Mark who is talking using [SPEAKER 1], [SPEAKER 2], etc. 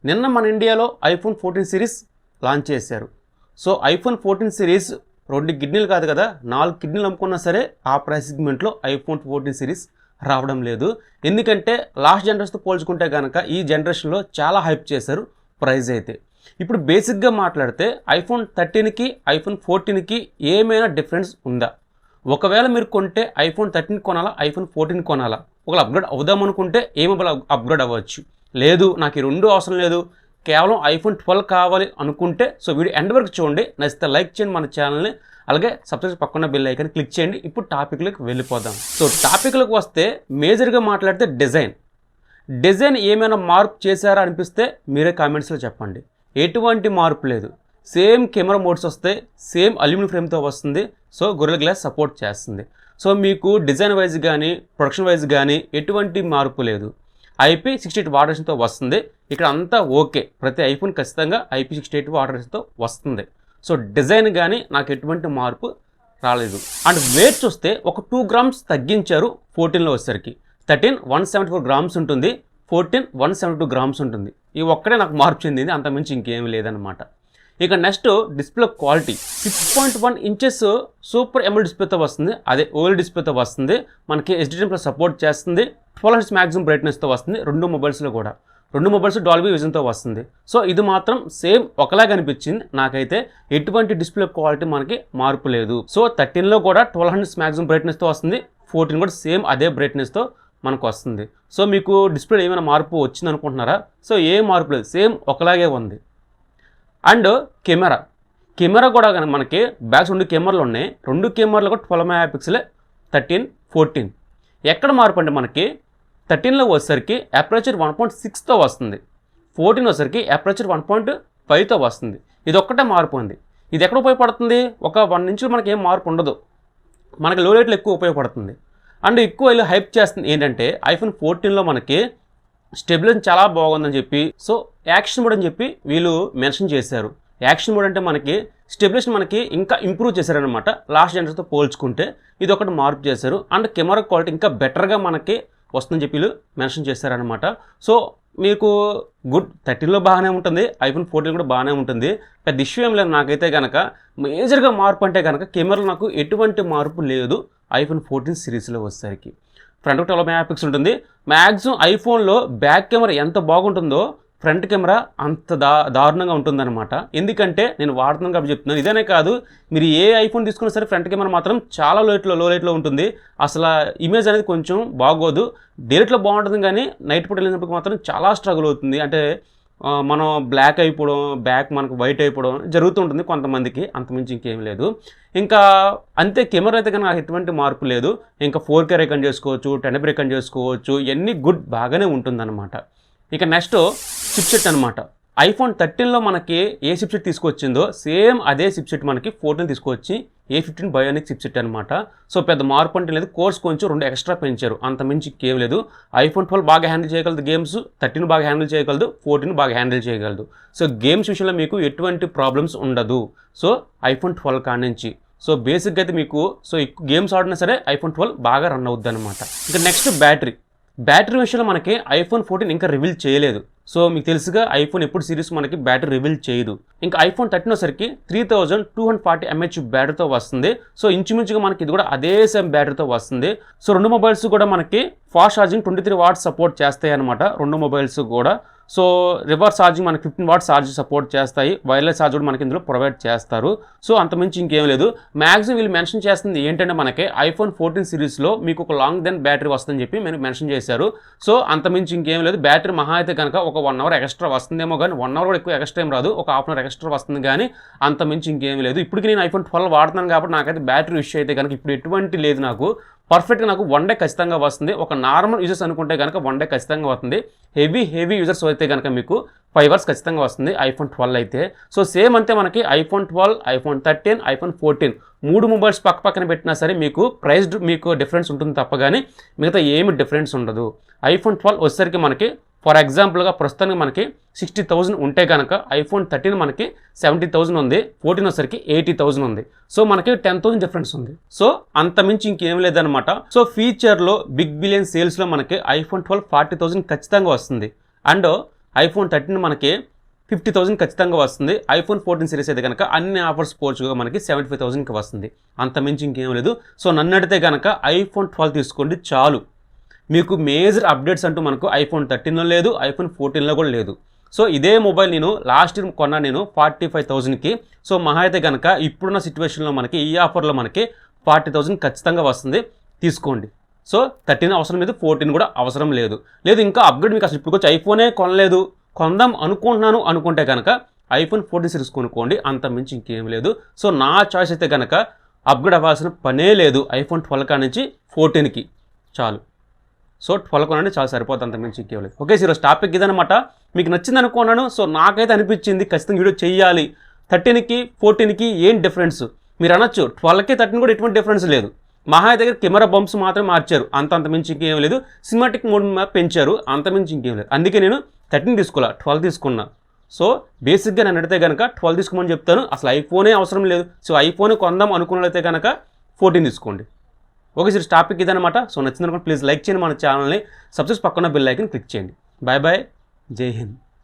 [SPEAKER 1] నిన్న మన ఇండియాలో ఐఫోన్ 14 సిరీస్ లాంచ్ చేశారు. సో ఐఫోన్ 14 సిరీస్ 2 కిడ్నీలు కాదు కదా, 4 కిడ్నీలు అమ్ముకున్నా సరే ఆ ప్రైస్ సెగ్మెంట్లో ఐఫోన్ 14 సిరీస్ రావడం లేదు. ఎందుకంటే లాస్ట్ జనరేషన్తో పోల్చుకుంటే కనుక ఈ జనరేషన్లో చాలా హైప్ చేశారు ప్రైస్ అయితే. ఇప్పుడు బేసిక్గా మాట్లాడితే ఐఫోన్ 13కి ఐఫోన్ 14కి ఏమైనా డిఫరెన్స్ ఉందా? ఒకవేళ మీరు కొంటే ఐఫోన్ 13 కొనాలా, ఐఫోన్ 14 కొనాలా? ఒకవేళ అప్గ్రేడ్ అవుదాం అనుకుంటే అప్గ్రేడ్ అవ్వచ్చు. లేదు నాకు ఈ రెండు అవసరం లేదు, కేవలం ఐఫోన్ 12 కావాలి అనుకుంటే సో వీడియో ఎండ్ వరకు చూడండి. నచ్చితే లైక్ చేయండి మన ఛానల్ని, అలాగే సబ్స్క్రైబ్ పక్కన బెల్ ఐకాన్ క్లిక్ చేయండి. ఇప్పుడు టాపిక్లోకి వెళ్ళిపోదాం. సో టాపిక్లోకి వస్తే మేజర్గా మాట్లాడితే డిజైన్ ఏమైనా మార్పు చేశారా అనిపిస్తే మీరే కామెంట్స్లో చెప్పండి. ఎటువంటి మార్పు లేదు, సేమ్ కెమెరా మోడ్స్ వస్తాయి, సేమ్ అల్యూమినియం ఫ్రేమ్తో వస్తుంది. సో గొరిల్లా గ్లాస్ సపోర్ట్ చేస్తుంది. సో మీకు డిజైన్ వైజ్ కానీ ప్రొడక్షన్ వైజ్ కానీ ఎటువంటి మార్పు లేదు. IP68 వాటరేషన్తో వస్తుంది. ఇక్కడ అంతా ఓకే, ప్రతి ఐఫోన్ ఖచ్చితంగా IP68 వాటరేషన్తో వస్తుంది. సో డిజైన్ కానీ నాకు ఎటువంటి మార్పు రాలేదు. అండ్ వెయిట్ చూస్తే ఒక 2 గ్రామ్స్ తగ్గించారు 14లో వచ్చేసరికి. 13 174 గ్రామ్స్ ఉంటుంది, 14 172 గ్రామ్స్ ఉంటుంది. ఈ ఒక్కడే నాకు మార్పు చెందింది, అంతమించి ఇంకేమీ లేదనమాట. ఇక next display quality 6.1 inches super AMOLED డిస్ప్లేతో వస్తుంది. అదే OLED డిస్ప్లేతో వస్తుంది. మనకి HDR+ సపోర్ట్ చేస్తుంది. 1200 మ్యాక్సిమం బ్రైట్నెస్తో వస్తుంది. రెండు మొబైల్స్ డాల్బీ విజన్తో వస్తుంది. సో ఇది మాత్రం సేమ్ ఒకలాగా అనిపించింది నాకైతే. ఎటువంటి డిస్ప్లే క్వాలిటీ మనకి మార్పు లేదు. సో 13లో కూడా 1200 మ్యాక్సిమం బ్రైట్నెస్తో వస్తుంది. 14 కూడా సేమ్ అదే బ్రైట్నెస్తో మనకు వస్తుంది. సో మీకు డిస్ప్లే ఏమైనా మార్పు వచ్చింది అనుకుంటున్నారా? సో ఏం మార్పు లేదు, సేమ్ ఒకలాగే ఉంది. అండ్ కెమెరా కూడా కనుక మనకి బ్యాక్స్ 2 కెమెరాలు ఉన్నాయి. 2 కెమెరాలు కూడా 12 మెగాపిక్సెలే. 13, 14 ఎక్కడ మార్పు అంటే మనకి 13లో వచ్చేసరికి అపర్చర్ 1.6తో వస్తుంది. 14 వచ్చేసరికి అపర్చర్ 1.5తో వస్తుంది. ఇది ఒక్కటే మార్పు ఉంది. ఇది ఎక్కడ ఉపయోగపడుతుంది? ఒక 1 ఇంచులు మనకి ఏం మార్పు ఉండదు, మనకి లో లైట్లో ఎక్కువ ఉపయోగపడుతుంది. అండ్ ఎక్కువ ఇలా హైప్ చేస్తుంది ఏంటంటే ఐఫోన్ 14లో మనకి స్టెబిలైజేషన్ చాలా బాగుందని చెప్పి, సో యాక్షన్ మోడ్ అని చెప్పి వీళ్ళు మెన్షన్ చేశారు. యాక్షన్ మోడ్ అంటే మనకి స్టెబిలైజేషన్ మనకి ఇంకా ఇంప్రూవ్ చేశారనమాట లాస్ట్ జనరేషన్తో పోల్చుకుంటే. ఇది ఒకటి మార్పు చేశారు. అండ్ కెమెరా క్వాలిటీ ఇంకా బెటర్గా మనకి వస్తుందని చెప్పి వీళ్ళు మెన్షన్ చేశారనమాట. సో మీకు గుడ్, 13లో బాగానే ఉంటుంది, ఐఫోన్ 14 కూడా బాగానే ఉంటుంది. పెద్ద ఇష్యూ ఏం లేదు నాకైతే కనుక. మేజర్గా మార్పు అంటే కనుక కెమెరాలో నాకు ఎటువంటి మార్పు లేదు ఐఫోన్ 14 సిరీస్లో వచ్చేసరికి. ఫ్రంట్ 12 మెగాపిక్సెల్ ఉంటుంది. మ్యాక్సిమం ఐఫోన్లో బ్యాక్ కెమెరా ఎంత బాగుంటుందో ఫ్రంట్ కెమెరా అంత దారుణంగా ఉంటుందన్నమాట. ఎందుకంటే నేను వాడుతున్నాను కాబట్టి చెప్తున్నాను. ఇదనే కాదు, మీరు ఏ ఐఫోన్ తీసుకున్నా సరే ఫ్రంట్ కెమెరా మాత్రం చాలా లో లైట్లో ఉంటుంది. అసలు ఇమేజ్ అనేది కొంచెం బాగోదు. డైరెక్ట్లో బాగుంటుంది కానీ నైట్ పూట వెళ్ళినప్పుడు మాత్రం చాలా స్ట్రగుల్ అవుతుంది. అంటే మనం బ్లాక్ అయిపోవడం, బ్యాక్ మనకు వైట్ అయిపోవడం జరుగుతుంటుంది కొంతమందికి, అంతమించి ఇంకేం లేదు. ఇంకా అంతే, కెమెరా అయితే కనుక ఎటువంటి మార్పు లేదు. ఇంకా 4K రికార్డ్ చేసుకోవచ్చు, 1080 రికార్డ్ చేసుకోవచ్చు, ఇవన్నీ గుడ్ బాగానే ఉంటుందన్నమాట. ఇక నెక్స్ట్ చిప్సెట్ అనమాట. ఐఫోన్ 13లో మనకి ఏ చిప్సెట్ తీసుకొచ్చిందో సేమ్ అదే చిప్సెట్ మనకి 14 తీసుకొచ్చి A15 బయోనిక్ చిప్సెట్ అనమాట. సో పెద్ద మార్పు అంటే లేదు, కోర్స్ కొంచెం 2 ఎక్స్ట్రా పెంచారు, అంతమించి ఇంకేం లేదు. ఐఫోన్ 12 బాగా హ్యాండిల్ చేయగలదు గేమ్స్, 13 బాగా హ్యాండిల్ చేయగలదు, 14 బాగా హ్యాండిల్ చేయగలదు. సో గేమ్స్ విషయంలో మీకు ఎటువంటి ప్రాబ్లమ్స్ ఉండదు. సో ఐఫోన్ 12 కాడి నుంచి సో బేసిక్గా అయితే మీకు సో ఎక్కువ గేమ్స్ ఆడినా సరే ఐఫోన్ 12 బాగా రన్ అవుద్ది అనమాట. ఇంకా నెక్స్ట్ బ్యాటరీ విషయంలో మనకి ఐఫోన్ 14 ఇంకా రివీల్ చేయలేదు. సో మీకు తెలుసుగా ఐఫోన్ ఎప్పుడు సిరీస్ మనకి బ్యాటరీ రివీల్ చేయదు. ఇంకా ఐఫోన్ 13 వచ్చరికి 3240 mAh బ్యాటరీతో వస్తుంది. సో ఇంచుమించుగా మనకి ఇది కూడా అదే సేమ్ బ్యాటరీతో వస్తుంది. సో రెండు మొబైల్స్ కూడా మనకి ఫాస్ట్ ఛార్జింగ్ 23 వాట్స్ సపోర్ట్ చేస్తాయి అనమాట రెండు మొబైల్స్ కూడా. సో రివర్స్ ఛార్జింగ్ మనకి 15 వాట్స్ ఛార్జ్ సపోర్ట్ చేస్తాయి. వైర్లెస్ ఛార్జ్ కూడా మనకి ఇందులో ప్రొవైడ్ చేస్తారు. సో అంతమించి ఇంకేం లేదు. మ్యాక్సిమం వీళ్ళు మెన్షన్ చేస్తుంది ఏంటంటే మనకి ఐఫోన్ 14 సిరీస్లో మీకు ఒక లాంగ్ దెన్ బ్యాటరీ వస్తుందని చెప్పి మీరు మెన్షన్ చేశారు. సో అంతమించి ఇంకేం లేదు. బ్యాటరీ మహా అయితే కనుక ఒక 1 అవర్ ఎక్స్ట్రా వస్తుందేమో, కానీ 1 అవర్ కూడా ఎక్కువ ఎక్స్ట్రా ఏం రాదు, ఒక హాఫ్ అన్ అవర్ ఎక్స్ట్రా వస్తుంది, కానీ అంతమించి ఇంకేం లేదు. ఇప్పటికి నేను ఐఫోన్ 12 వాడుతున్నాను కాబట్టి నాకైతే బ్యాటరీ ఇష్యూ అయితే కనుక ఇప్పుడు ఎటువంటి లేదు. నాకు పర్ఫెక్ట్గా నాకు 1 డే ఖచ్చితంగా వస్తుంది. ఒక నార్మల్ యూజర్స్ అనుకుంటే కనుక 1 డే ఖచ్చితంగా వస్తుంది. హెవీ యూజర్స్ అయితే కనుక మీకు 5 అవర్స్ ఖచ్చితంగా వస్తుంది ఐఫోన్ 12 అయితే. సో సేమ్ అంతే మనకి ఐఫోన్ 12, ఐఫోన్ 13, ఐఫోన్ 14 3 మొబైల్స్ పక్కన పెట్టినా సరే మీకు ప్రైస్ మీకు డిఫరెన్స్ ఉంటుంది తప్ప కానీ మిగతా ఏమి డిఫరెన్స్ ఉండదు. ఐఫోన్ 12 వచ్చేసరికి మనకి ఫర్ ఎగ్జాంపుల్గా ప్రస్తుతానికి మనకి 60,000 ఉంటే కనుక ఐఫోన్ 13 మనకి 70,000 ఉంది, 14 వచ్చేసరికి 80,000 ఉంది. సో మనకి 10,000 డిఫరెన్స్ ఉంది. సో అంతమించి ఇంకేం లేదనమాట. సో ఫ్యూచర్లో బిగ్ బిలియన్ సేల్స్లో మనకి ఐఫోన్ 12 40,000 ఖచ్చితంగా వస్తుంది. అండ్ ఐఫోన్ 13 మనకి 50,000 ఖచ్చితంగా వస్తుంది. ఐఫోన్ 14 సిరీస్ అయితే కనుక అన్ని ఆఫర్స్ పోల్చుగా మనకి 75,000కి వస్తుంది. అంత మించి ఇంకేం లేదు. సో నన్ను అడిగితే కనుక ఐఫోన్ 12 తీసుకోండి చాలు. మీకు మేజర్ అప్డేట్స్ అంటూ మనకు ఐఫోన్ 13లో లేదు, ఐఫోన్ 14లో కూడా లేదు. సో ఇదే మొబైల్ నేను లాస్ట్ ఇయర్ కొన్నా నేను 45,000కి. సో మహా అయితే కనుక ఇప్పుడున్న సిచ్యువేషన్లో మనకి ఈ ఆఫర్లో మనకి 40,000 ఖచ్చితంగా వస్తుంది, తీసుకోండి. సో 13 అవసరం లేదు, 14 కూడా అవసరం లేదు. లేదు ఇంకా అప్గ్రేడ్ మీకు అసలు ఇప్పుడు వచ్చి ఐఫోనే కొనలేదు, కొందాం అనుకుంటున్నాను అనుకుంటే కనుక ఐఫోన్ 14 సిరీస్ కొనుక్కోండి, అంత మించి ఇంకేం లేదు. సో నా చాయిస్ అయితే కనుక అప్గ్రేడ్ అవ్వాల్సిన పనే లేదు, ఐఫోన్ 12 కాడ నుంచి 14కి చాలు. సో 12 కొనండి చాలా సరిపోతుంది, అంత మించి ఇంకేం లేదు. ఓకే ఈరోజు టాపిక్ ఇదనమాట. మీకు నచ్చింది అనుకున్నాను. సో నాకైతే అనిపించింది ఖచ్చితంగా వీడియో చేయాలి. 13కి 14కి ఏం డిఫరెన్స్ మీరు అనొచ్చు, 12కి 13 కూడా ఎటువంటి డిఫరెన్స్ లేదు. మహా దగ్గర కెమెరా బంప్స్ మాత్రమే మార్చారు, అంత మించి ఇంకేం లేదు. సినిమాటిక్ మోడ్ పెంచారు, అంత మించి ఇంకేం లేదు. అందుకే నేను 13 తీసుకోవాలా, 12 తీసుకున్నా. సో బేసిక్గా నన్ను అడిగితే కనుక 12 తీసుకోమని చెప్తాను. అసలు ఐఫోనే అవసరం లేదు. సో ఐఫోనే కొందాం అనుకున్నట్లయితే కనుక 14 తీసుకోండి. ఓకే సార్ టాపిక్ ఇదనమాట. సో నచ్చిందనుకోండి ప్లీజ్ లైక్ చేయండి, మన ఛానల్ని సబ్స్క్రైబ్, పక్కన బెల్ ఐకాన్ క్లిక్ చేయండి. బాయ్ బాయ్, జై హింద్.